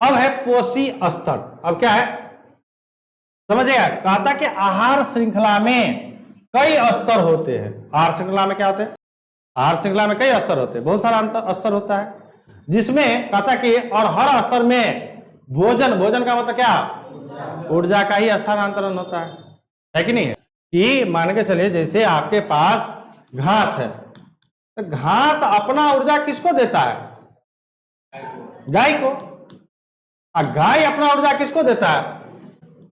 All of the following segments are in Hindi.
अब है पोषी स्तर। अब क्या है समझिएगा, कहा था कि आहार श्रृंखला में कई स्तर होते हैं। आहार श्रृंखला में क्या होते हैं, आहार श्रृंखला में कई स्तर होते हैं, बहुत सारा स्तर होता है, जिसमें कहा था कि और हर स्तर में भोजन, भोजन का मतलब क्या, ऊर्जा का ही स्थानांतरण होता है कि नहीं है। कि मान के चलिए जैसे आपके पास घास है, तो घास अपना ऊर्जा किसको देता है, गाय को। और गाय अपना ऊर्जा किसको देता है,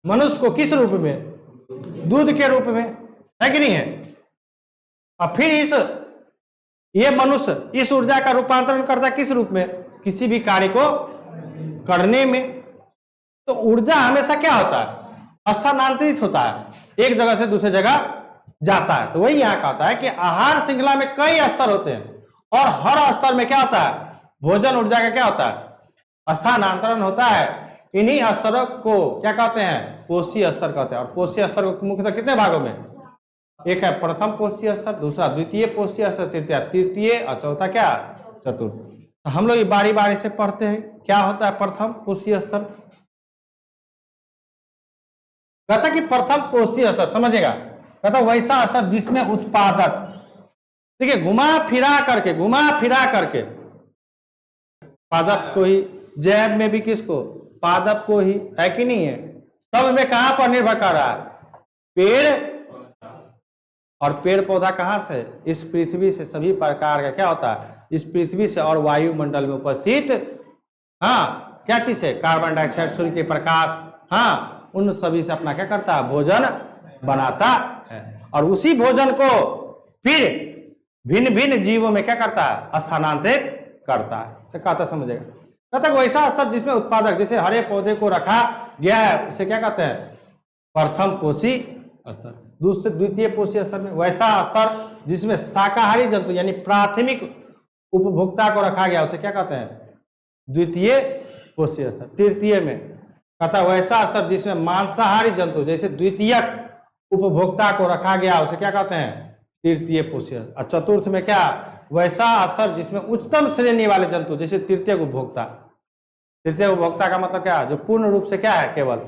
मनुष्य को। किस रूप में, दूध के रूप में, है कि नहीं है। और फिर ये मनुष्य इस ऊर्जा का रूपांतरण करता है किस रूप में, किसी भी कार्य को करने में। तो ऊर्जा हमेशा क्या होता है, स्थानांतरित होता है, एक जगह से दूसरे जगह जाता है। तो वही यहाँ कहता है कि आहार श्रृंखला में कई स्तर होते हैं और हर स्तर में क्या होता है, भोजन ऊर्जा का क्या होता है, स्थानांतरण होता है। इन्हीं स्तरों को क्या कहते हैं, पोषी स्तर कहते हैं। और पोषी स्तर को मुख्यतः कितने भागों में, एक है प्रथम पोषी स्तर, दूसरा द्वितीय पोषी स्तर, तृतीय और चौथा क्या, चतुर्थ। तो हम लोग बारी बारी से पढ़ते हैं क्या होता है प्रथम पोषी स्तर। कहता कि प्रथम पोषी स्तर समझेगा, कहता वैसा स्तर जिसमें उत्पादक, देखिए घुमा फिरा करके पादप को ही, जैव में भी किसको, पादप को ही, है कि नहीं है। सब में कहां पर निर्भर कर रहा है, पेड़। और पेड़ पौधा कहां से, इस पृथ्वी से, सभी प्रकार का क्या होता है, इस पृथ्वी से और वायुमंडल में उपस्थित हाँ क्या चीज है, कार्बन डाइऑक्साइड, सूर्य के प्रकाश, हाँ उन सभी से अपना क्या करता है, भोजन बनाता है। और उसी भोजन को फिर भिन्न भिन्न जीवों में क्या करता है, स्थानांतरित करता है। तो कहता समझेगा, कहता वैसा स्तर जिसमें उत्पादक, जैसे हरे पौधे को रखा गया है उसे क्या कहते हैं, प्रथम पोषी स्तर। दूसरे द्वितीय पोषी स्तर में वैसा स्तर जिसमें शाकाहारी जंतु यानी प्राथमिक उपभोक्ता को रखा गया उसे क्या कहते हैं, द्वितीय पोषी स्तर। तृतीय में कहता वैसा स्तर जिसमें मांसाहारी जंतु जैसे द्वितीयक उपभोक्ता को रखा गया उसे क्या कहते हैं, तृतीय पोषी। और चतुर्थ में क्या, वैसा स्तर जिसमें उच्चतम श्रेणी वाले जंतु जैसे तृतीय उपभोक्ता। तृतीय उपभोक्ता का मतलब क्या, जो पूर्ण रूप से क्या है, केवल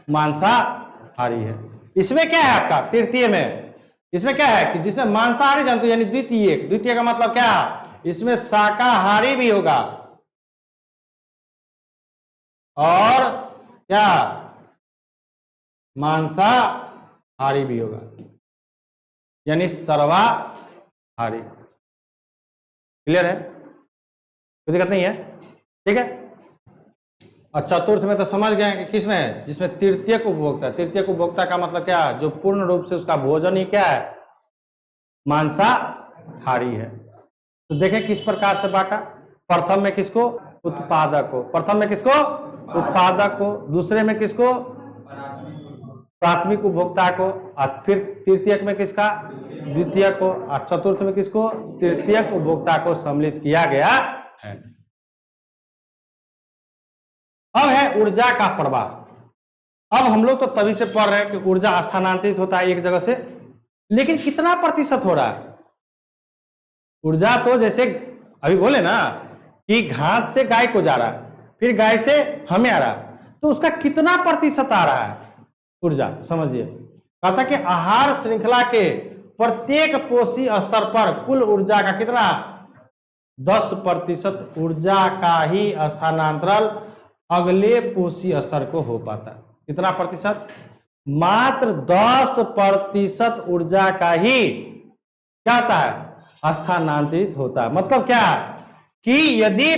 मांसाहारी है। इसमें क्या है आपका तृतीय में, इसमें क्या है कि जिसमें मांसाहारी जंतु यानी द्वितीय, द्वितीय का मतलब क्या, इसमें शाकाहारी भी होगा और क्या मांसाहारी भी होगा, यानी सर्वाहारी। क्लियर है, कोई दिक्कत नहीं है, ठीक है। और चतुर्थ में तो समझ गए कि किसमें है, जिसमें तृतीयक उपभोक्ता। तृतीयक उपभोक्ता का मतलब क्या है, जो पूर्ण रूप से उसका भोजन ही क्या है, मांसाहारी है। तो देखें किस प्रकार से बांटा, प्रथम में किसको, उत्पादक को, प्रथम में किसको, उत्पादक को, दूसरे में किसको, प्राथमिक उपभोक्ता को, और फिर तृतीयक में किसका, द्वितीय को, और चतुर्थ में किसको, तृतीयक उपभोक्ता को सम्मिलित किया गया है। अब है ऊर्जा का प्रवाह। अब हम लोग तो तभी से पढ़ रहे हैं कि ऊर्जा स्थानांतरित होता है एक जगह से, लेकिन कितना प्रतिशत हो रहा है ऊर्जा। तो जैसे अभी बोले ना कि घास से गाय को जा रहा है, फिर गाय से हमें आ रहा है, तो उसका कितना प्रतिशत आ रहा है ऊर्जा, समझिए। कहा था कि आहार श्रृंखला के प्रत्येक पोषी स्तर पर कुल ऊर्जा का कितना, 10% ऊर्जा का ही स्थानांतरण अगले पोषी स्तर को हो पाता है। कितना प्रतिशत, मात्र 10% ऊर्जा का ही क्या होता है, स्थानांतरित होता है। मतलब क्या कि यदि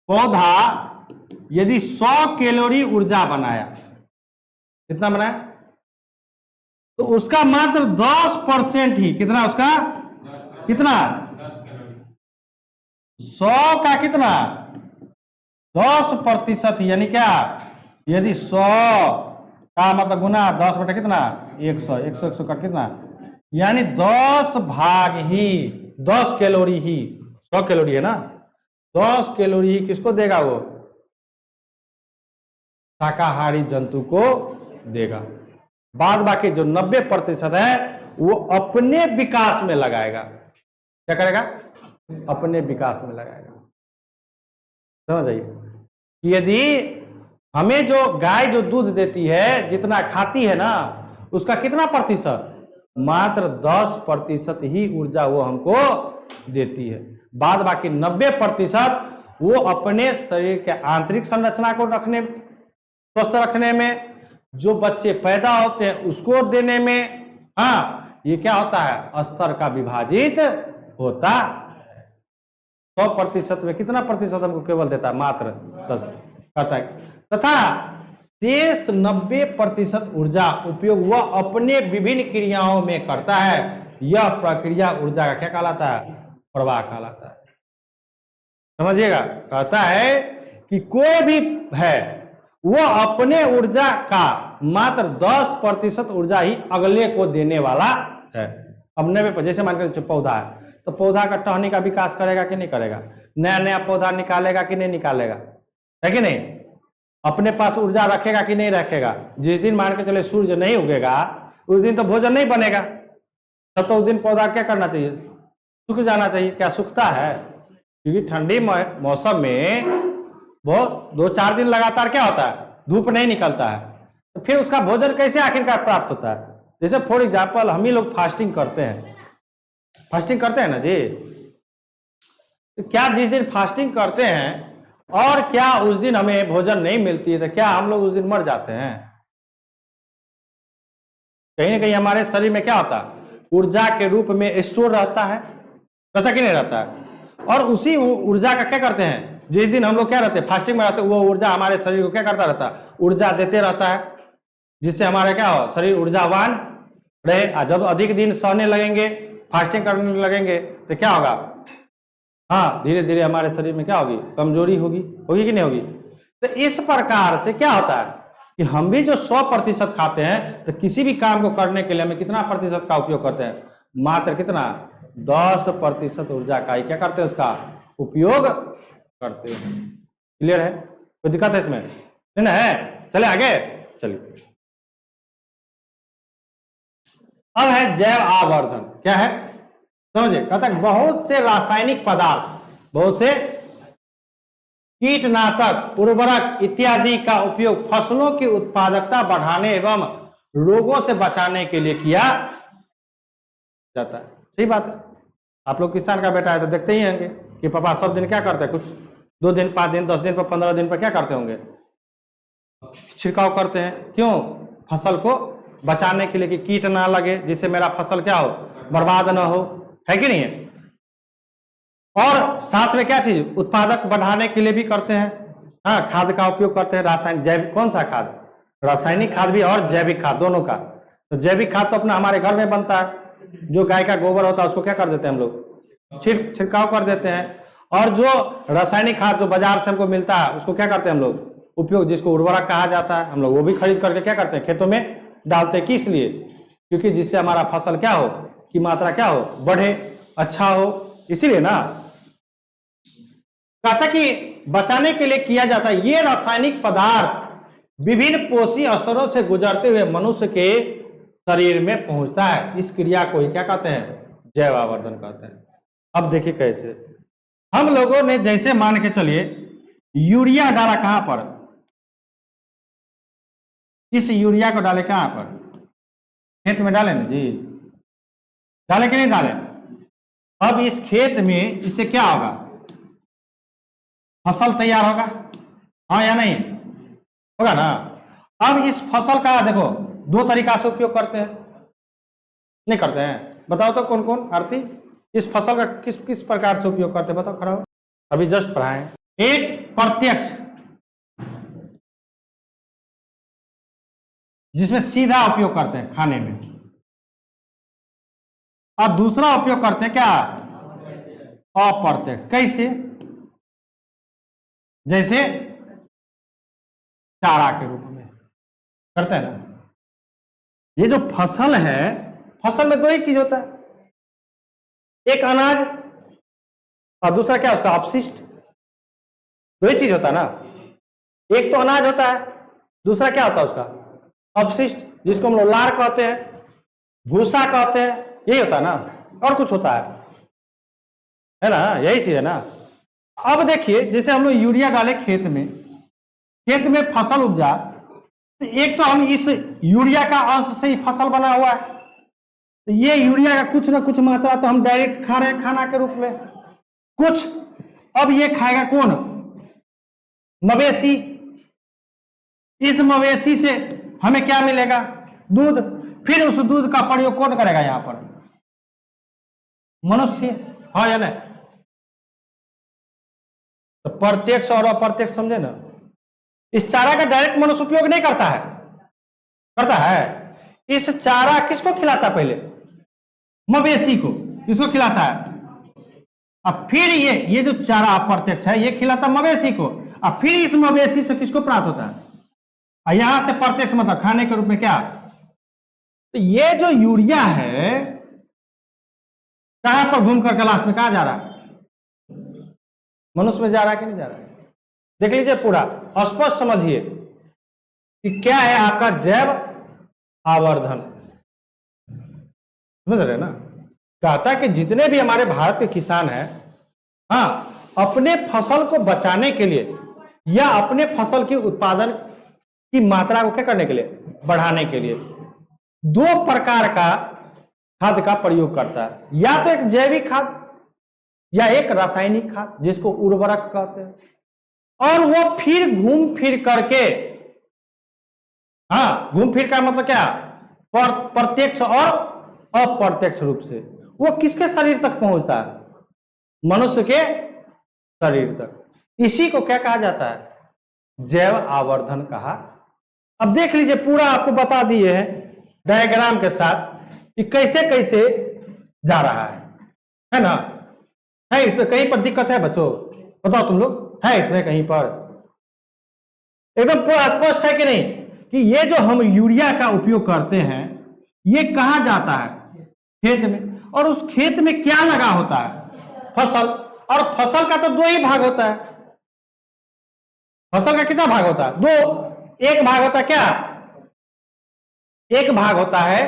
पौधा यदि 100 कैलोरी ऊर्जा बनाया, कितना बनाया, तो उसका मात्र 10% ही, कितना उसका, कितना 100 का कितना 10%, यानी क्या, यदि 100 का मतलब गुना 10 बटा कितना 100, 100 का कितना, यानी 10 भाग ही 10 कैलोरी ही, 100 कैलोरी है ना, 10 कैलोरी ही किसको देगा, वो शाकाहारी जंतु को देगा। बाद बाकी जो 90% है वो अपने विकास में लगाएगा। क्या करेगा, अपने विकास में लगाएगा। समझ आइए। यदि हमें जो गाय जो दूध देती है, जितना खाती है ना, उसका कितना प्रतिशत, मात्र 10% ही ऊर्जा वो हमको देती है। बाद बाकी 90% वो अपने शरीर के आंतरिक संरचना को रखने, स्वस्थ रखने में, जो बच्चे पैदा होते हैं उसको देने में, हाँ, ये क्या होता है, स्तर का विभाजित होता है। 100% में कितना प्रतिशत हमको केवल देता है, मात्र 10 कहता है। तथा शेष 90% ऊर्जा उपयोग वह अपने विभिन्न क्रियाओं में करता है। यह प्रक्रिया ऊर्जा का क्या कहलाता है, प्रवाह कहलाता है। समझिएगा, कहता है कि कोई भी है वो अपने ऊर्जा का मात्र 10% ऊर्जा ही अगले को देने वाला है। अब 90, जैसे मानकर पौधा है, तो पौधा का टहनी का विकास करेगा कि नहीं करेगा, नया नया पौधा निकालेगा कि नहीं निकालेगा, है कि नहीं, अपने पास ऊर्जा रखेगा कि नहीं रखेगा। जिस दिन मान के चले सूर्य नहीं उगेगा, उस दिन तो भोजन नहीं बनेगा, तब तो उस दिन पौधा क्या करना चाहिए, सूख जाना चाहिए। क्या सूखता है, क्योंकि ठंडी मौसम में वो 2-4 दिन लगातार क्या होता है, धूप नहीं निकलता है, तो फिर उसका भोजन कैसे आखिरकार प्राप्त होता है। जैसे फॉर एग्जाम्पल हम ही लोग फास्टिंग करते हैं, फास्टिंग करते हैं ना जी, तो क्या जिस दिन फास्टिंग करते हैं और क्या उस दिन हमें भोजन नहीं मिलती है, तो क्या हम लोग उस दिन मर जाते हैं। कहीं ना कहीं हमारे शरीर में क्या होता है, ऊर्जा के रूप में स्टोर रहता है, रहता कि नहीं रहता है। और उसी ऊर्जा का क्या करते हैं, जिस दिन हम लोग क्या रहते हैं, फास्टिंग में रहते हैं, वो ऊर्जा हमारे शरीर को क्या करता रहता है, ऊर्जा देते रहता है, जिससे हमारा क्या हो, शरीर ऊर्जावान रहे। जब अधिक दिन सहने लगेंगे, फास्टिंग करने लगेंगे, तो क्या होगा, हाँ, धीरे धीरे हमारे शरीर में क्या होगी, कमजोरी होगी, होगी कि नहीं होगी। तो इस प्रकार से क्या होता है कि हम भी जो 100% खाते हैं, तो किसी भी काम को करने के लिए हमें कितना प्रतिशत का उपयोग करते हैं, मात्र कितना, 10% ऊर्जा का ही क्या करते हैं, उसका उपयोग करते हैं। क्लियर है, कोई दिक्कत है इसमें, नहीं ना है। चले आगे, चलिए। अब है जैव आवर्धन। क्या है, समझिए, कहता है बहुत से रासायनिक पदार्थ, बहुत से कीटनाशक, उर्वरक इत्यादि का उपयोग फसलों की उत्पादकता बढ़ाने एवं रोगों से बचाने के लिए किया जाता है। सही बात है, आप लोग किसान का बेटा है तो देखते ही होंगे कि पापा सब दिन क्या करते हैं, कुछ 2 दिन 5 दिन 10 दिन पर 15 दिन पर क्या करते होंगे, छिड़काव करते हैं। क्यों, फसल को बचाने के लिए कि कीट ना लगे, जिससे मेरा फसल क्या हो, बर्बाद ना हो, है कि नहीं है। और साथ में क्या चीज, उत्पादक बढ़ाने के लिए भी करते हैं, हाँ, खाद का उपयोग करते हैं, रासायनिक जैविक, कौन सा खाद, रासायनिक खाद भी और जैविक खाद दोनों का। तो जैविक खाद तो अपना हमारे घर में बनता है, जो गाय का गोबर होता है उसको क्या कर देते हैं हम लोग, छिड़काव कर देते हैं। और जो रासायनिक खाद जो बाजार से हमको मिलता है उसको क्या करते हैं हम लोग, उपयोग, जिसको उर्वरक कहा जाता है, हम लोग वो भी खरीद करके क्या करते हैं, खेतों में डालते हैं। किस लिए, क्योंकि जिससे हमारा फसल क्या हो, की मात्रा क्या हो, बढ़े, अच्छा हो, इसीलिए ना। कहता कि बचाने के लिए किया जाता है। ये रासायनिक पदार्थ विभिन्न पोषी स्तरों से गुजरते हुए मनुष्य के शरीर में पहुंचता है। इस क्रिया को ही क्या कहते हैं, जैव आवर्धन कहते हैं। अब देखिए कैसे, हम लोगों ने जैसे मान के चलिए यूरिया डाला कहां पर, इस यूरिया को डाले कहां पर, खेत में डाले ना जी, डाले कि नहीं डाले। अब इस खेत में इससे क्या होगा, फसल तैयार होगा, हाँ या नहीं, होगा ना। अब इस फसल का देखो 2 तरीका से उपयोग करते हैं, नहीं करते हैं, बताओ तो कौन कौन आरती, इस फसल का किस किस प्रकार से उपयोग करते हैं, बताओ, खड़ा हो, अभी जस्ट पढ़ाएं। एक प्रत्यक्ष, जिसमें सीधा उपयोग करते हैं खाने में, और दूसरा उपयोग करते हैं क्या, अप्रत्यक्ष। कैसे, जैसे चारा के रूप में करते हैं ना। ये जो फसल है, फसल में 2 ही चीज होता है, एक अनाज और दूसरा क्या, उसका अपशिष्ट। 2 ही चीज होता है ना, एक तो अनाज होता है, दूसरा क्या होता है उसका अपशिष्ट, जिसको हम लोग लार कहते हैं, भूसा कहते हैं, यही होता है ना, और कुछ होता है ना, यही चीज है ना। अब देखिए, जैसे हम लोग यूरिया डाले खेत में फसल उपजा, तो एक तो हम इस यूरिया का अंश से ही फसल बना हुआ है, तो ये यूरिया का कुछ ना कुछ मात्रा तो हम डायरेक्ट खा रहे हैं खाना के रूप में, कुछ अब ये खाएगा कौन? मवेशी। इस मवेशी से हमें क्या मिलेगा? दूध। फिर उस दूध का प्रयोग कौन करेगा यहां पर? मनुष्य। हाँ या नहीं? तो प्रत्यक्ष और अप्रत्यक्ष समझे ना। इस चारा का डायरेक्ट मनुष्य उपयोग नहीं करता है, करता है? इस चारा किसको खिलाता? पहले मवेशी को। किसको खिलाता है? अब फिर ये जो चारा अप्रत्यक्ष है ये खिलाता मवेशी को, अब फिर इस मवेशी से किसको प्राप्त होता है? और यहां से प्रत्यक्ष मतलब खाने के रूप में क्या? तो ये जो यूरिया है कहां पर घूम कर लास्ट में कहां जा रहा है? मनुष्य में जा रहा है कि नहीं जा रहा है? देख लीजिए, पूरा स्पष्ट समझिए कि क्या है आपका जैव आवर्धन। समझ रहे ना? कहता है कि जितने भी हमारे भारत के किसान हैं, हाँ, अपने फसल को बचाने के लिए या अपने फसल की उत्पादन की मात्रा को क्या करने के लिए? बढ़ाने के लिए दो प्रकार का खाद का प्रयोग करता है, या तो एक जैविक खाद या एक रासायनिक खाद जिसको उर्वरक कहते हैं, और वो फिर घूम फिर करके, हाँ, घूम फिर का मतलब क्या? प्रत्यक्ष और अप्रत्यक्ष रूप से वो किसके शरीर तक पहुंचता है? मनुष्य के शरीर तक। इसी को क्या कहा जाता है? जैव आवर्धन कहा। अब देख लीजिए, पूरा आपको बता दिए हैं डायग्राम के साथ कि कैसे कैसे जा रहा है ना? है इसमें कहीं पर दिक्कत है बच्चों? बताओ तुम लोग, है इसमें कहीं पर? एकदम पूरा स्पष्ट है कि नहीं कि ये जो हम यूरिया का उपयोग करते हैं ये कहां जाता है? खेत में। और उस खेत में क्या लगा होता है? फसल। और फसल का तो दो ही भाग होता है। फसल का कितना भाग होता है? दो। एक भाग होता है क्या? एक भाग होता है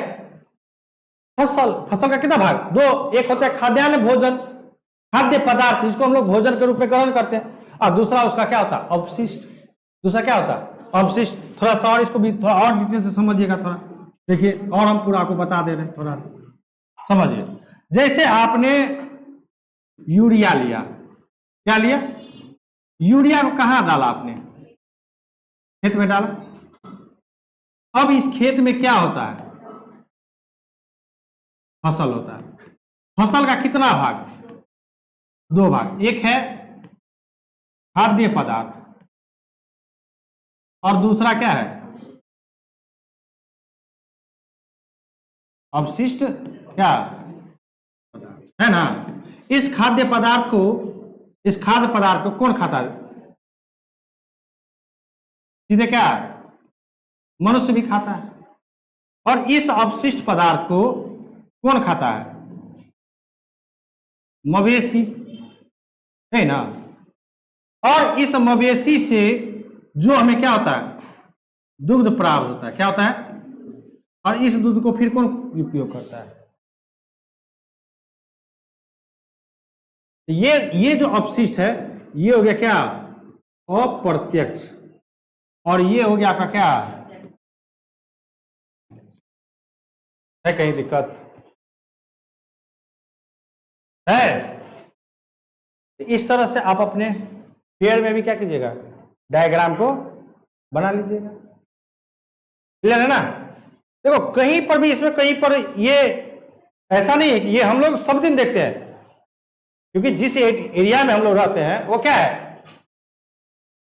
फसल। फसल का कितना भाग? दो। एक होता है खाद्यान्न भोजन, खाद्य पदार्थ जिसको हम लोग भोजन के रूप में ग्रहण करते हैं, और दूसरा उसका क्या होता है? अवशिष्ट। दूसरा क्या होता है? अवशिष्ट। थोड़ा सा और इसको भी थोड़ा और डिटेल से समझिएगा। थोड़ा देखिए, और हम पूरा आपको बता दे रहे हैं, थोड़ा सा समझिए। जैसे आपने यूरिया लिया, क्या लिया? यूरिया को कहां डाला आपने? खेत में डाला। अब इस खेत में क्या होता है? फसल होता है। फसल का कितना भाग? दो भाग। एक है खाद्य पदार्थ और दूसरा क्या है? अवशिष्ट। क्या है ना? इस खाद्य पदार्थ को कौन खाता है? सीधे क्या? मनुष्य भी खाता है। और इस अवशिष्ट पदार्थ को कौन खाता है? मवेशी, है ना? और इस मवेशी से जो हमें क्या होता है? दूध प्राप्त होता है। क्या होता है? और इस दूध को फिर कौन उपयोग करता है? ये जो अपशिष्ट है ये हो गया क्या? अप्रत्यक्ष। और ये हो गया आपका क्या है? कहीं दिक्कत है? इस तरह से आप अपने पेड़ में भी क्या कीजिएगा? डायग्राम को बना लीजिएगा। क्लियर है ना? देखो, कहीं पर भी इसमें कहीं पर ये ऐसा नहीं है कि ये हम लोग सब दिन देखते हैं, क्योंकि जिस एरिया में हम लोग रहते हैं वो क्या है?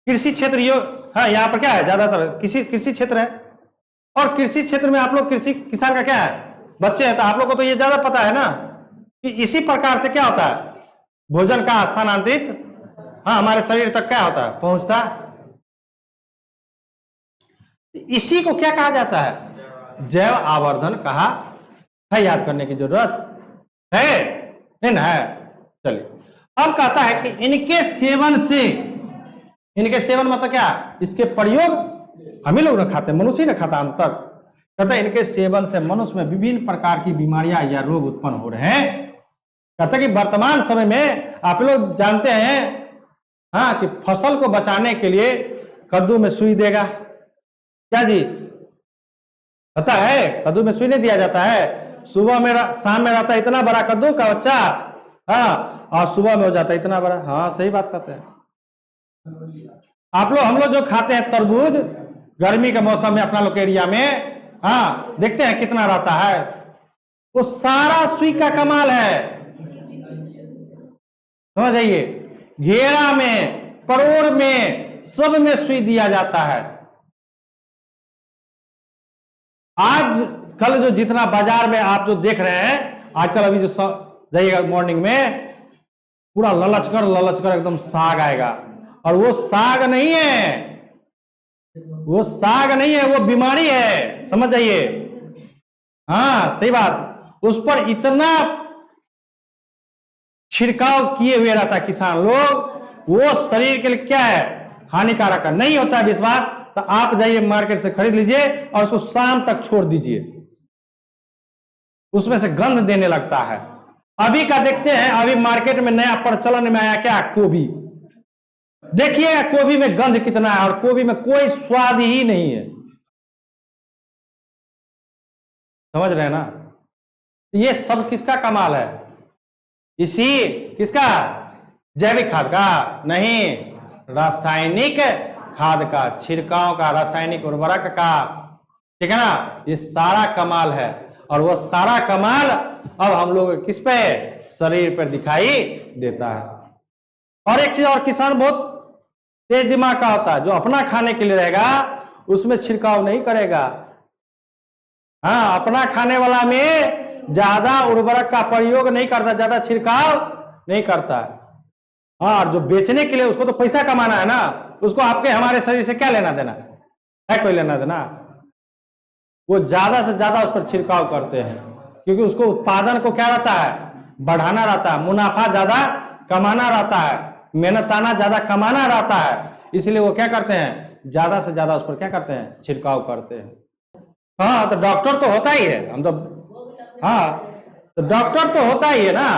कृषि क्षेत्र। ये हाँ, यहाँ पर क्या है? ज्यादातर कृषि क्षेत्र है। और कृषि क्षेत्र में आप लोग कृषि किसान का क्या है? बच्चे हैं, तो आप लोग को तो ये ज्यादा पता है ना कि इसी प्रकार से क्या होता है? भोजन का स्थानांतरित, हाँ, हमारे शरीर तक क्या होता है? पहुंचता है। इसी को क्या कहा जाता है? जैव आवर्धन कहा है। याद करने की जरूरत है ना? चलिए, अब कहता है कि इनके सेवन मतलब क्या? इसके प्रयोग हम ही लोग न खाते, मनुष्य न खाता अंत तक। कहता है इनके सेवन से मनुष्य में विभिन्न प्रकार की बीमारियां या रोग उत्पन्न हो रहे हैं। कहता है कि वर्तमान समय में आप लोग जानते हैं हाँ, कि फसल को बचाने के लिए कद्दू में सुई देगा। क्या जी, पता है? कद्दू में सुई नहीं दिया जाता है। सुबह में शाम में रहता है इतना बड़ा कद्दू का बच्चा, हाँ, और सुबह में हो जाता है इतना बड़ा। हाँ, सही बात करते हैं आप लोग। हम लोग जो खाते हैं तरबूज गर्मी के मौसम में अपना लोग एरिया में, हाँ, देखते हैं कितना रहता है। वो सारा सुई का कमाल है, समझ जाइए। घेरा में, परोड़ में, सब में सुई दिया जाता है। आज कल जो जितना बाजार में आप जो देख रहे हैं आजकल, अभी जो जाइएगा मॉर्निंग में, पूरा ललच कर एकदम साग आएगा। और वो साग नहीं है, वो साग नहीं है, वो बीमारी है, समझ जाइए। हाँ, सही बात। उस पर इतना छिड़काव किए हुए रहता है किसान लोग, वो शरीर के लिए क्या है, हानिकारक है। नहीं होता है विश्वास तो आप जाइए मार्केट से खरीद लीजिए और उसको शाम तक छोड़ दीजिए, उसमें से गंध देने लगता है। अभी का देखते हैं, अभी मार्केट में नया प्रचलन में आया क्या, गोभी। देखिए गोभी में गंध कितना है, और गोभी में कोई स्वाद ही नहीं है, समझ रहे हैं ना। ये सब किसका कमाल है? इसी किसका? जैविक खाद का नहीं, रासायनिक खाद का, छिड़काव का, रासायनिक उर्वरक का, ठीक है ना। ये सारा कमाल है, और वो सारा कमाल अब हम लोग किस पे, शरीर पर दिखाई देता है। और एक चीज और, किसान बहुत तेज दिमाग का होता है। जो अपना खाने के लिए रहेगा उसमें छिड़काव नहीं करेगा। हाँ, अपना खाने वाला में ज्यादा उर्वरक का प्रयोग नहीं करता, ज्यादा छिड़काव नहीं करता है। हाँ, और जो बेचने के लिए उसको तो पैसा कमाना है ना, उसको आपके हमारे शरीर से क्या लेना देना है? कोई लेना देना? वो ज्यादा से ज्यादा उस पर छिड़काव करते हैं, क्योंकि उसको उत्पादन को क्या रहता है, बढ़ाना रहता है, मुनाफा ज्यादा कमाना रहता है, मेहनताना ज्यादा कमाना रहता है। इसलिए वो क्या करते हैं, ज्यादा से ज्यादा उस पर क्या करते हैं, छिड़काव करते हैं। हाँ, तो डॉक्टर तो होता ही है, हम तो, हाँ, तो डॉक्टर तो होता ही है ना।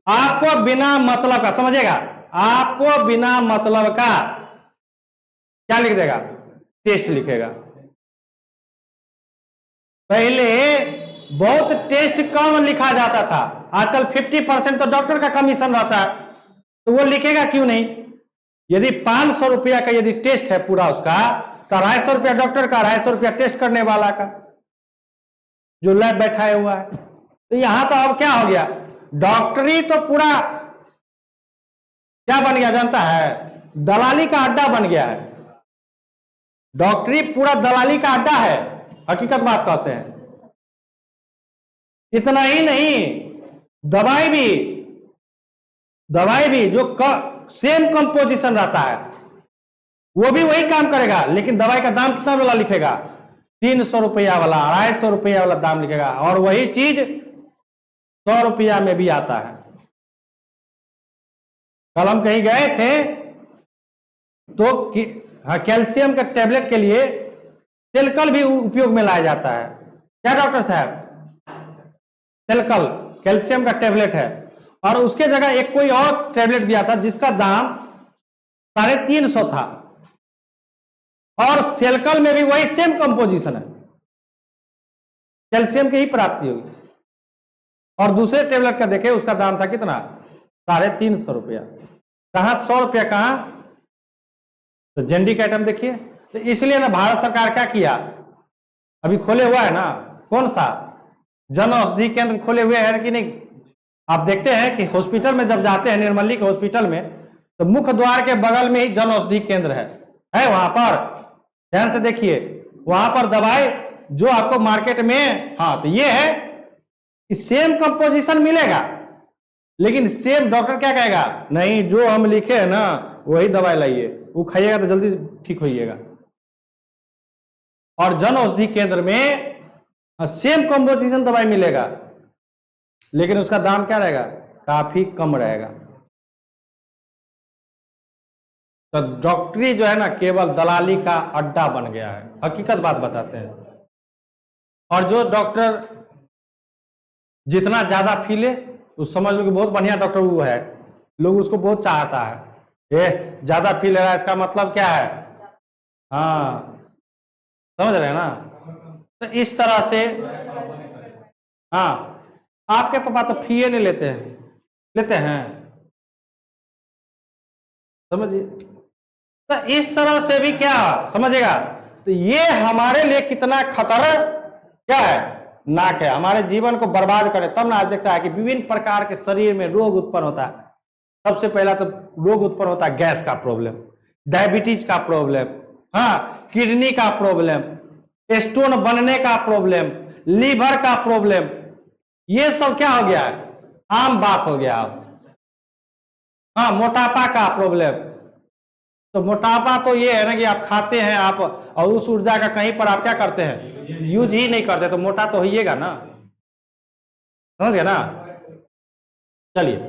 आपको बिना मतलब का, समझेगा, आपको बिना मतलब का क्या लिख देगा, टेस्ट लिखेगा। पहले बहुत टेस्ट कम लिखा जाता था, आजकल 50% तो डॉक्टर का कमीशन रहता है, तो वो लिखेगा क्यों नहीं? यदि 500 रुपया का यदि टेस्ट है पूरा उसका, तो 250 रुपया डॉक्टर का, 250 रुपया टेस्ट करने वाला का, जो लैब बैठाया हुआ है। तो यहां तो अब क्या हो गया, डॉक्टरी तो पूरा क्या बन गया जानता है, दलाली का अड्डा बन गया है। डॉक्टरी पूरा दलाली का अड्डा है, हकीकत बात कहते हैं। इतना ही नहीं, दवाई भी जो सेम कंपोजिशन रहता है वो भी वही काम करेगा, लेकिन दवाई का दाम कितना वाला लिखेगा, 300 रुपया वाला, 250 रुपया वाला दाम लिखेगा। और वही चीज 100 रुपया में भी आता है। कल हम कहीं गए थे तो कैल्शियम के टैबलेट के लिए सेलकल भी उपयोग में लाया जाता है। क्या डॉक्टर साहब, सेलकल कैल्शियम का टैबलेट है, और उसके जगह एक कोई और टैबलेट दिया था जिसका दाम 350 था, और सेलकल में भी वही सेम कंपोजिशन है, कैल्शियम की ही प्राप्ति होगी। और दूसरे टैबलेट का देखे उसका दाम था कितना, 350 रुपया। कहां 100 रुपया, कहां तो जेनेरिक आइटम देखिए। तो इसलिए ना भारत सरकार क्या किया, अभी खोले हुआ है ना, कौन सा, जन औषधि केंद्र खोले हुए हैं कि नहीं। आप देखते हैं कि हॉस्पिटल में जब जाते हैं, निर्मली के हॉस्पिटल में, तो मुख्य द्वार के बगल में ही जन औषधि केंद्र है वहां पर, ध्यान से देखिए, वहां पर दवाई जो आपको मार्केट में, हाँ, तो ये है कि सेम कंपोजिशन मिलेगा, लेकिन सेम डॉक्टर क्या कहेगा, नहीं जो हम लिखे हैं ना वही दवाई लाइए, वो खाइएगा तो जल्दी ठीक होइएगा। और जन औषधि केंद्र में सेम कंपोजिशन दवाई मिलेगा, लेकिन उसका दाम क्या रहेगा, काफी कम रहेगा। तो डॉक्टरी जो है ना केवल दलाली का अड्डा बन गया है, हकीकत बात बताते हैं। और जो डॉक्टर जितना ज्यादा फी ले, उस समझ लो कि बहुत बढ़िया डॉक्टर वो है, लोग उसको बहुत चाहता है, ये ज्यादा फील हो रहा है, इसका मतलब क्या है? हाँ, समझ रहे हैं ना? तो इस तरह से, हाँ, आपके पापा तो फी नहीं लेते हैं, लेते हैं, समझिए। तो इस तरह से भी क्या समझेगा, तो ये हमारे लिए कितना खतरा क्या है, नाक है, हमारे जीवन को बर्बाद करे। तब ना आज देखता है कि विभिन्न प्रकार के शरीर में रोग उत्पन्न होता है। सबसे पहला तो रोग उत्पन्न होता है गैस का प्रॉब्लम, डायबिटीज का प्रॉब्लम, हाँ, किडनी का प्रॉब्लम, स्टोन बनने का प्रॉब्लम, लीवर का प्रॉब्लम, ये सब क्या हो गया है, आम बात हो गया अब। हाँ, मोटापा का प्रॉब्लम, तो मोटापा तो ये है ना कि आप खाते हैं आप, और उस ऊर्जा का कहीं पर आप क्या करते हैं, यूज ही नहीं करते, तो मोटा तो होइएगा ना, समझ गए ना? चलिए।